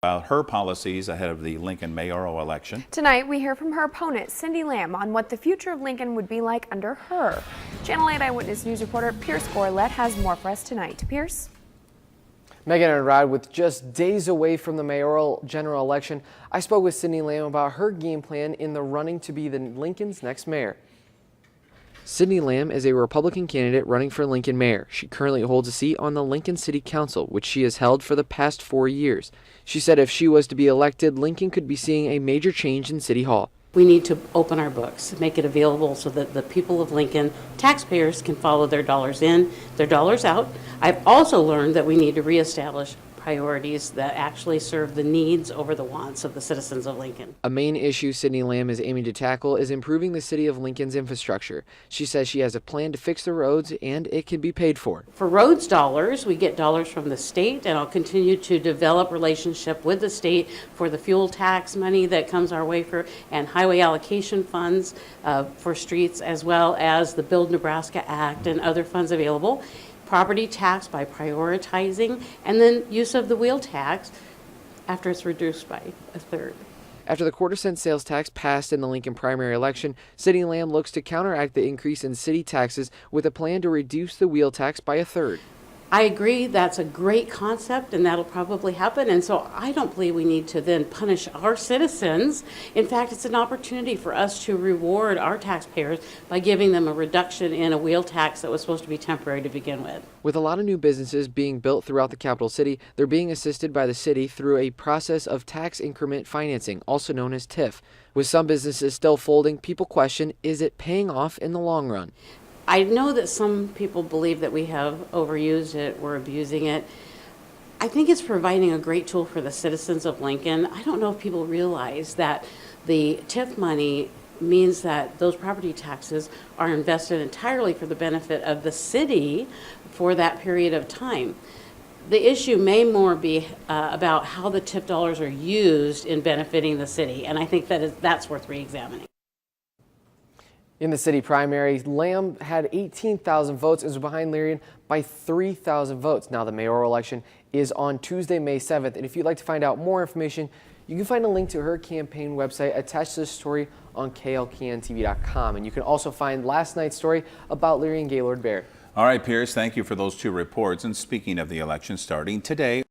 about her policies ahead of the Lincoln mayoral election. Tonight, we hear from her opponent, Cyndi Lamm, on what the future of Lincoln would be like under her. Channel 8 Eyewitness News reporter Pierce Gorlett has more for us tonight. Pierce? Megan and Rod, with just days away from the mayoral general election, I spoke with Cyndi Lamm about her game plan in the running to be the Lincoln's next mayor. Cyndi Lamm is a Republican candidate running for Lincoln mayor. She currently holds a seat on the Lincoln City Council, which she has held for the past 4 years. She said if she was to be elected, Lincoln could be seeing a major change in City Hall. We need to open our books, make it available so that the people of Lincoln, taxpayers, can follow their dollars in, their dollars out. I've also learned that we need to reestablish priorities that actually serve the needs over the wants of the citizens of Lincoln. A main issue Cyndi Lamm is aiming to tackle is improving the city of Lincoln's infrastructure. She says she has a plan to fix the roads and it can be paid for. For roads dollars, we get dollars from the state, and I'll continue to develop relationship with the state for the fuel tax money that comes our way and highway allocation funds for streets, as well as the Build Nebraska Act and other funds available. Property tax by prioritizing, and then use of the wheel tax after it's reduced by a third. After the quarter-cent sales tax passed in the Lincoln primary election, Cyndi Lamm looks to counteract the increase in city taxes with a plan to reduce the wheel tax by a third. I agree that's a great concept, and that'll probably happen, and so I don't believe we need to then punish our citizens. In fact, it's an opportunity for us to reward our taxpayers by giving them a reduction in a wheel tax that was supposed to be temporary to begin with. With a lot of new businesses being built throughout the capital city, they're being assisted by the city through a process of tax increment financing, also known as TIF. With some businesses still folding, people question, is it paying off in the long run? I know that some people believe that we have overused it, we're abusing it. I think it's providing a great tool for the citizens of Lincoln. I don't know if people realize that the TIF money means that those property taxes are invested entirely for the benefit of the city for that period of time. The issue may more be about how the TIF dollars are used in benefiting the city, and I think that's worth re-examining. In the city primary, Lamm had 18,000 votes and was behind Lyrian by 3,000 votes. Now the mayoral election is on Tuesday, May 7th. And if you'd like to find out more information, you can find a link to her campaign website attached to the story on klkntv.com. And you can also find last night's story about Lyrian Gaylord Baird. All right, Pierce, thank you for those two reports. And speaking of the election starting today,